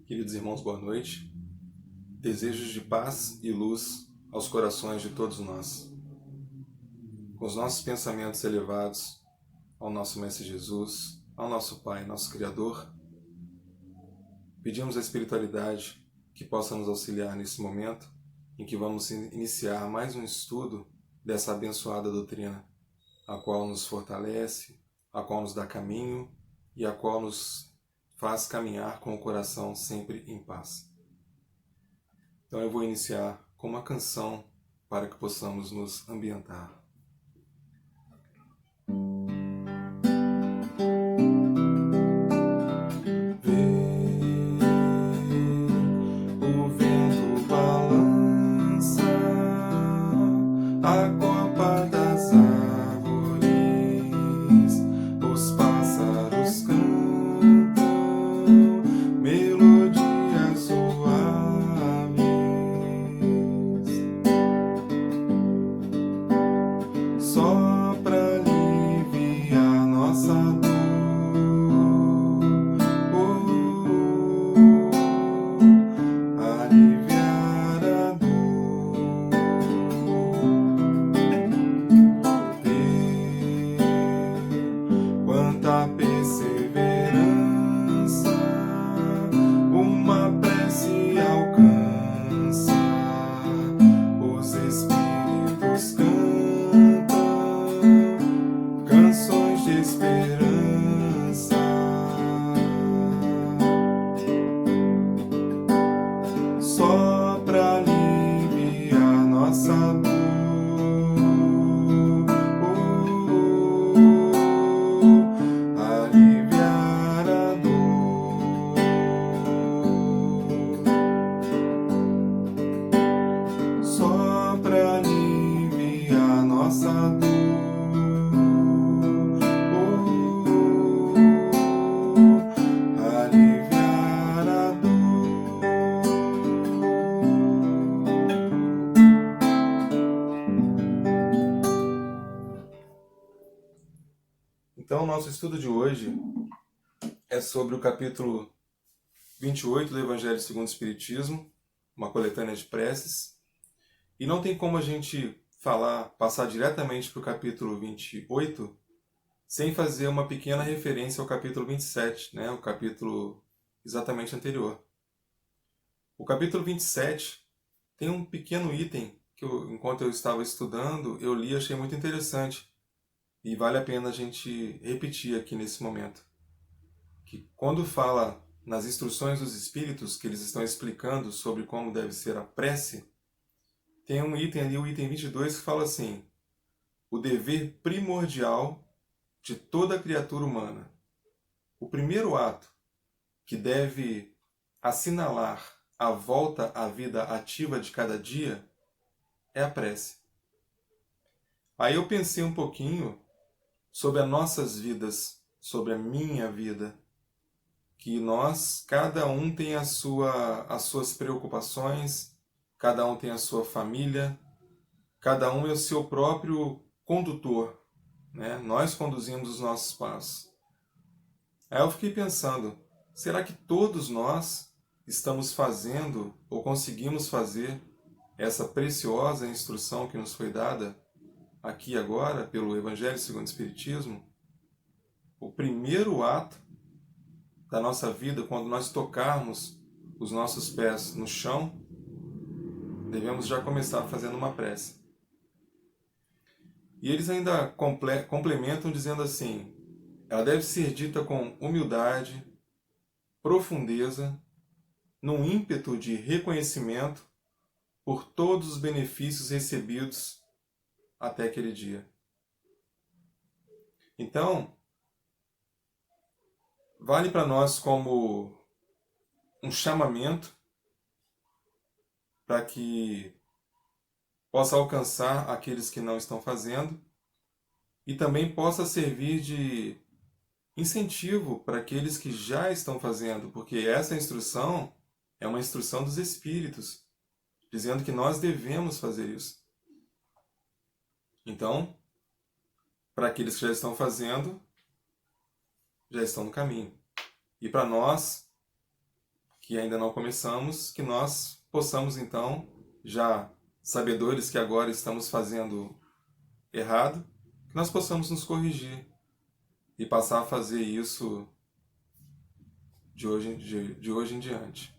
Queridos irmãos, boa noite. Desejos de paz e luz aos corações de todos nós. Com os nossos pensamentos elevados ao nosso Mestre Jesus, ao nosso Pai, nosso Criador, pedimos à espiritualidade que possa nos auxiliar nesse momento em que vamos iniciar mais um estudo dessa abençoada doutrina, a qual nos fortalece, a qual nos dá caminho e a qual nos faz caminhar com o coração sempre em paz. Então eu vou iniciar com uma canção para que possamos nos ambientar. O vento balança a copa das árvores, os pássaros cantam melodias suaves, só pra aliviar nossa dor. Aliviar a dor. Ver quanta perseverança uma prece alcança. Os espíritos cantam canções de esperança. Só pra aliviar nossa dor. Aliviar a dor. Só pra aliviar nossa dor. Aliviar a dor. Então, o nosso estudo de hoje é sobre o capítulo 28 do Evangelho segundo o Espiritismo, uma coletânea de preces. E não tem como a gente passar diretamente para o capítulo 28 sem fazer uma pequena referência ao capítulo 27, né? O capítulo exatamente anterior. O capítulo 27 tem um pequeno item que, enquanto eu estava estudando, eu li e achei muito interessante. E vale a pena a gente repetir aqui nesse momento. Que quando fala nas instruções dos Espíritos, que eles estão explicando sobre como deve ser a prece, tem um item ali, o item 22, que fala assim: o dever primordial de toda criatura humana. O primeiro ato que deve assinalar a volta à vida ativa de cada dia é a prece. Aí eu pensei um pouquinho sobre as nossas vidas, sobre a minha vida, que nós, cada um tem as suas preocupações, cada um tem a sua família, cada um é o seu próprio condutor, né? Nós conduzimos os nossos passos. Aí eu fiquei pensando, será que todos nós estamos fazendo ou conseguimos fazer essa preciosa instrução que nos foi dada aqui e agora pelo Evangelho segundo o Espiritismo? O primeiro ato da nossa vida, quando nós tocarmos os nossos pés no chão, devemos já começar fazendo uma prece. E eles ainda complementam dizendo assim: ela deve ser dita com humildade, profundeza, num ímpeto de reconhecimento por todos os benefícios recebidos até aquele dia. Então, vale para nós como um chamamento para que possa alcançar aqueles que não estão fazendo e também possa servir de incentivo para aqueles que já estão fazendo, porque essa instrução é uma instrução dos Espíritos, dizendo que nós devemos fazer isso. Então, para aqueles que já estão fazendo, já estão no caminho. E para nós, que ainda não começamos, que nós possamos então, já sabedores que agora estamos fazendo errado, que nós possamos nos corrigir e passar a fazer isso de hoje em diante.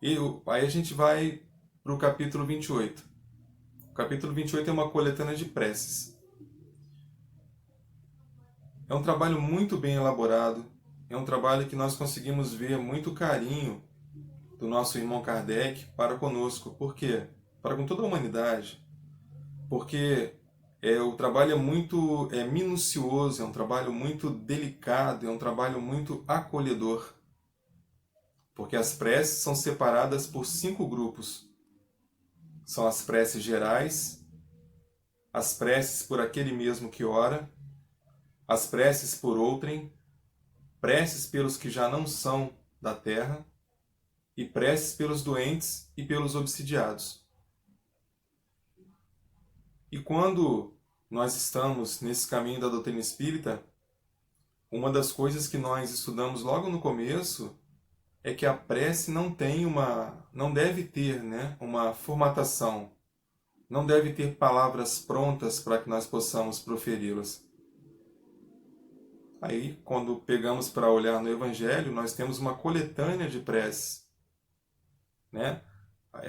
E aí a gente vai para o capítulo 28. O capítulo 28 é uma coletânea de preces. É um trabalho muito bem elaborado, é um trabalho que nós conseguimos ver muito carinho do nosso irmão Kardec para conosco. Por quê? Para com toda a humanidade. Porque o trabalho é muito minucioso, é um trabalho muito delicado, é um trabalho muito acolhedor. Porque as preces são separadas por 5 grupos. São as preces gerais, as preces por aquele mesmo que ora, as preces por outrem, preces pelos que já não são da terra e preces pelos doentes e pelos obsidiados. E quando nós estamos nesse caminho da doutrina espírita, uma das coisas que nós estudamos logo no começo é que a prece não deve ter, uma formatação, não deve ter palavras prontas para que nós possamos proferi-las. Aí, quando pegamos para olhar no Evangelho, nós temos uma coletânea de preces,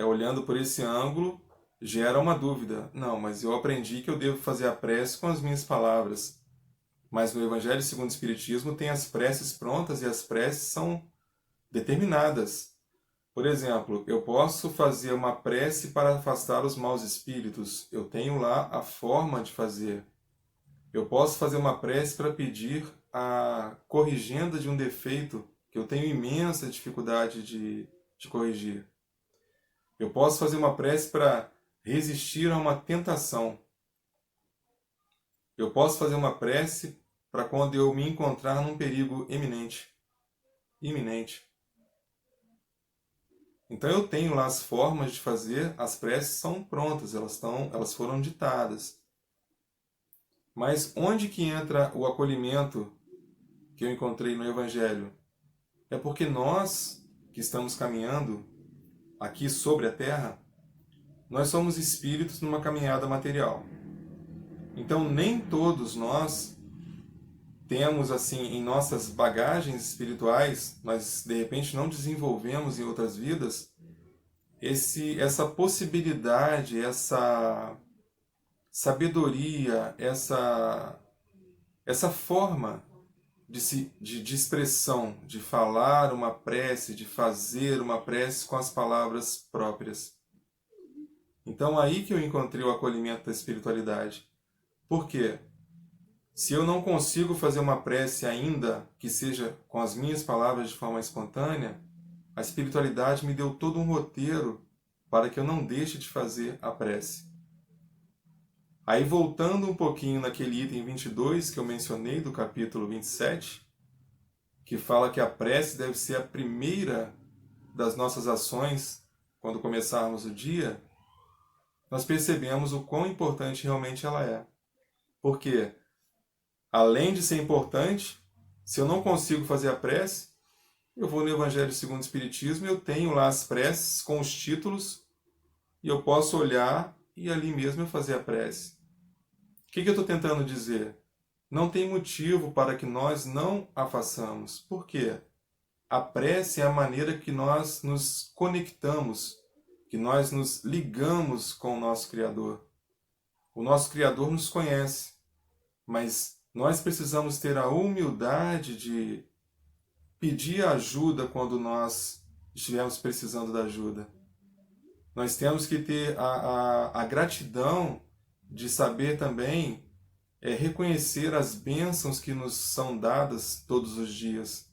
olhando por esse ângulo, gera uma dúvida. Não, mas eu aprendi que eu devo fazer a prece com as minhas palavras. Mas no Evangelho segundo o Espiritismo tem as preces prontas e as preces são determinadas. Por exemplo, eu posso fazer uma prece para afastar os maus espíritos. Eu tenho lá a forma de fazer. Eu posso fazer uma prece para pedir a corrigenda de um defeito que eu tenho imensa dificuldade de corrigir. Eu posso fazer uma prece para resistir a uma tentação. Eu posso fazer uma prece para quando eu me encontrar num perigo iminente. Então eu tenho lá as formas de fazer, as preces são prontas, elas foram ditadas. Mas onde que entra o acolhimento que eu encontrei no Evangelho? É porque nós que estamos caminhando aqui sobre a Terra, nós somos espíritos numa caminhada material. Então nem todos nós temos assim em nossas bagagens espirituais, nós de repente não desenvolvemos em outras vidas essa possibilidade, essa sabedoria, essa forma de expressão, de falar uma prece, de fazer uma prece com as palavras próprias. Então aí que eu encontrei o acolhimento da espiritualidade. Por quê? Se eu não consigo fazer uma prece ainda que seja com as minhas palavras de forma espontânea, a espiritualidade me deu todo um roteiro para que eu não deixe de fazer a prece. Aí voltando um pouquinho naquele item 22 que eu mencionei do capítulo 27, que fala que a prece deve ser a primeira das nossas ações quando começarmos o dia, nós percebemos o quão importante realmente ela é. Porque, além de ser importante, se eu não consigo fazer a prece, eu vou no Evangelho segundo o Espiritismo e eu tenho lá as preces com os títulos e eu posso olhar e ali mesmo eu fazer a prece. O que eu estou tentando dizer? Não tem motivo para que nós não a façamos. Por quê? A prece é a maneira que nós nos conectamos, que nós nos ligamos com o nosso Criador. O nosso Criador nos conhece, mas nós precisamos ter a humildade de pedir ajuda quando nós estivermos precisando da ajuda. Nós temos que ter a gratidão de saber também reconhecer as bênçãos que nos são dadas todos os dias.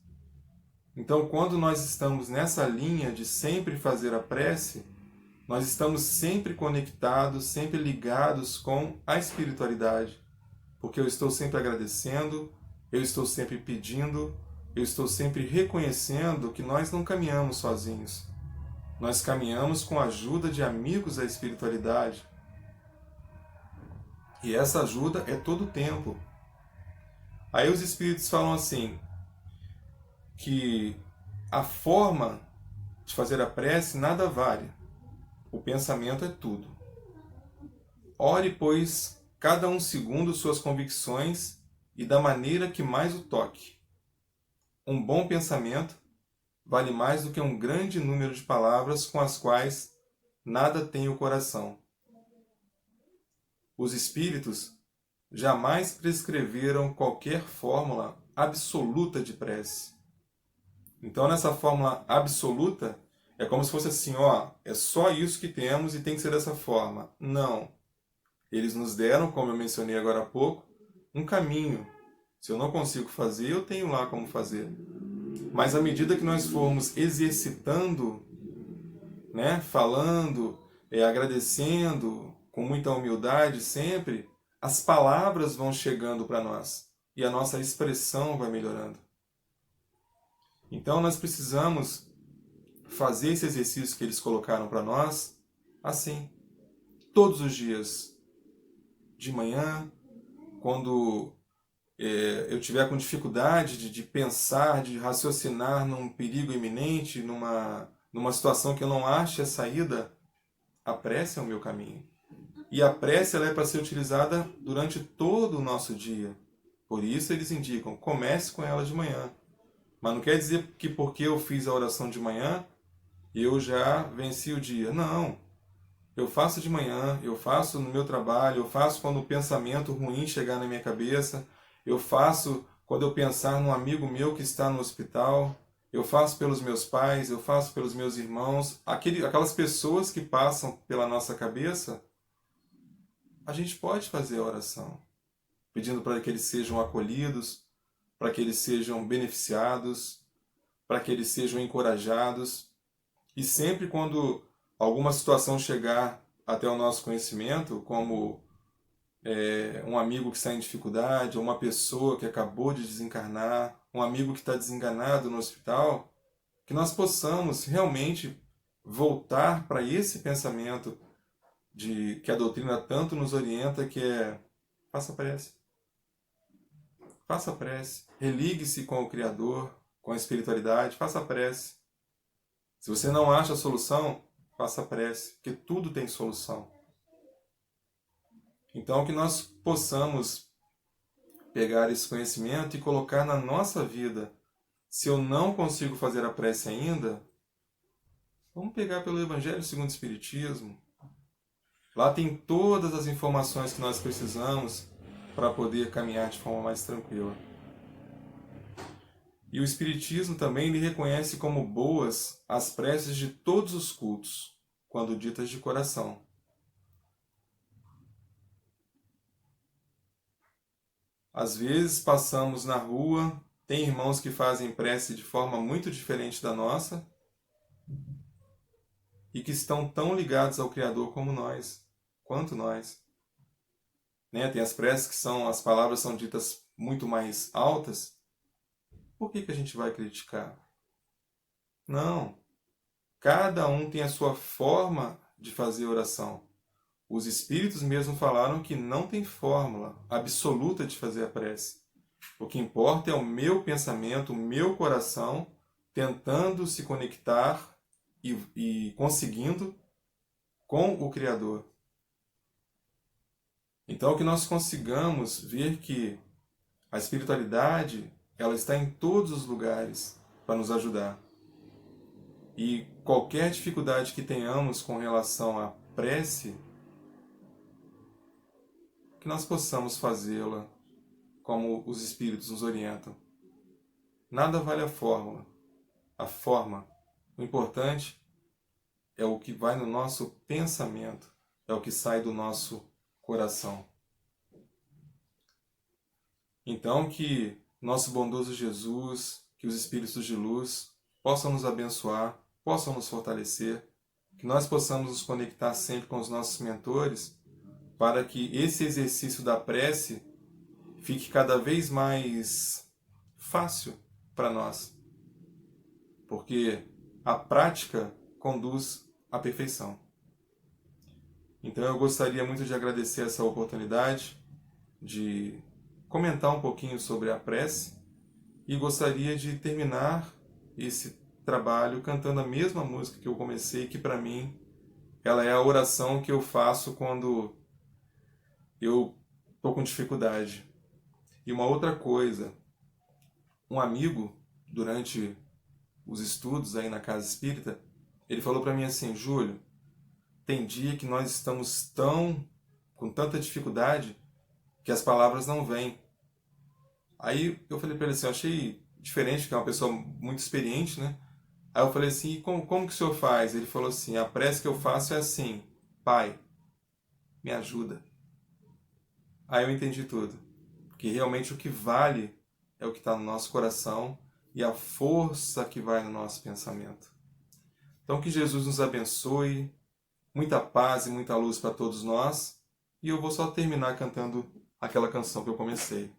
Então, quando nós estamos nessa linha de sempre fazer a prece, nós estamos sempre conectados, sempre ligados com a espiritualidade. Porque eu estou sempre agradecendo, eu estou sempre pedindo, eu estou sempre reconhecendo que nós não caminhamos sozinhos. Nós caminhamos com a ajuda de amigos da espiritualidade. E essa ajuda é todo o tempo. Aí os espíritos falam assim, que a forma de fazer a prece nada vale. O pensamento é tudo. Ore, pois, cada um segundo suas convicções e da maneira que mais o toque. Um bom pensamento vale mais do que um grande número de palavras com as quais nada tem o coração. Os espíritos jamais prescreveram qualquer fórmula absoluta de prece. Então, nessa fórmula absoluta, é como se fosse assim, ó, é só isso que temos e tem que ser dessa forma. Não. Eles nos deram, como eu mencionei agora há pouco, um caminho. Se eu não consigo fazer, eu tenho lá como fazer. Mas à medida que nós formos exercitando, né, falando, agradecendo, com muita humildade sempre, as palavras vão chegando para nós e a nossa expressão vai melhorando. Então nós precisamos fazer esse exercício que eles colocaram para nós assim, todos os dias, de manhã, quando eu tiver com dificuldade de pensar, de raciocinar num perigo iminente, numa situação que eu não ache a saída, a prece é o meu caminho. E a prece ela é para ser utilizada durante todo o nosso dia. Por isso eles indicam, comece com ela de manhã. Mas não quer dizer que porque eu fiz a oração de manhã, eu já venci o dia. Não. Eu faço de manhã, eu faço no meu trabalho, eu faço quando o pensamento ruim chegar na minha cabeça, eu faço quando eu pensar num amigo meu que está no hospital, eu faço pelos meus pais, eu faço pelos meus irmãos, aquelas pessoas que passam pela nossa cabeça, a gente pode fazer a oração, pedindo para que eles sejam acolhidos, para que eles sejam beneficiados, para que eles sejam encorajados. E sempre quando alguma situação chegar até o nosso conhecimento, como um amigo que está em dificuldade, ou uma pessoa que acabou de desencarnar, um amigo que está desenganado no hospital, que nós possamos realmente voltar para esse pensamento que a doutrina tanto nos orienta, que é faça prece. Faça prece. Religue-se com o Criador, com a espiritualidade, faça prece. Se você não acha a solução, faça prece, porque tudo tem solução. Então, que nós possamos pegar esse conhecimento e colocar na nossa vida. Se eu não consigo fazer a prece ainda, vamos pegar pelo Evangelho segundo o Espiritismo. Lá tem todas as informações que nós precisamos para poder caminhar de forma mais tranquila. E o Espiritismo também lhe reconhece como boas as preces de todos os cultos, quando ditas de coração. Às vezes passamos na rua, tem irmãos que fazem prece de forma muito diferente da nossa e que estão tão ligados ao Criador como nós, quanto nós. Né? Tem as preces que as palavras são ditas muito mais altas. Por que a gente vai criticar? Não. Cada um tem a sua forma de fazer oração. Os espíritos mesmo falaram que não tem fórmula absoluta de fazer a prece. O que importa é o meu pensamento, o meu coração, tentando se conectar e conseguindo com o Criador. Então, que nós consigamos ver que a espiritualidade ela está em todos os lugares para nos ajudar. E qualquer dificuldade que tenhamos com relação à prece, que nós possamos fazê-la como os Espíritos nos orientam. Nada vale a fórmula, a forma. O importante é o que vai no nosso pensamento, é o que sai do nosso coração. Então que nosso bondoso Jesus, que os Espíritos de luz possam nos abençoar, possam nos fortalecer, que nós possamos nos conectar sempre com os nossos mentores, para que esse exercício da prece fique cada vez mais fácil para nós. Porque a prática conduz à perfeição. Então eu gostaria muito de agradecer essa oportunidade de comentar um pouquinho sobre a prece e gostaria de terminar esse trabalho cantando a mesma música que eu comecei, que para mim ela é a oração que eu faço quando eu tô com dificuldade. E uma outra coisa, um amigo, durante os estudos aí na casa espírita, ele falou para mim assim: Júlio, tem dia que nós estamos com tanta dificuldade que as palavras não vêm. Aí eu falei para ele assim, eu achei diferente, que é uma pessoa muito experiente, né? Aí eu falei assim, e como que o senhor faz? Ele falou assim, a prece que eu faço é assim: Pai, me ajuda. Aí eu entendi tudo. Porque realmente o que vale é o que está no nosso coração e a força que vai no nosso pensamento. Então que Jesus nos abençoe, muita paz e muita luz para todos nós. E eu vou só terminar cantando aquela canção que eu comecei.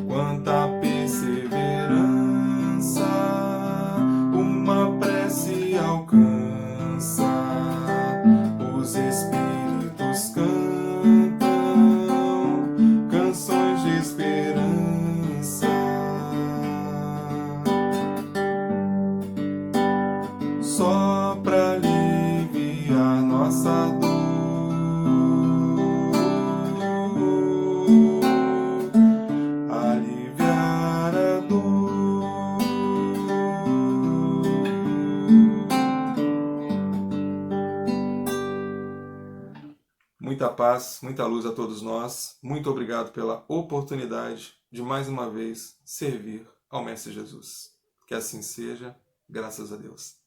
Quanta perseverança uma prece alcança, os espíritos cantam canções de esperança, só pra aliviar nossa dor, muita paz, muita luz a todos nós. Muito obrigado pela oportunidade de mais uma vez servir ao Mestre Jesus. Que assim seja, graças a Deus.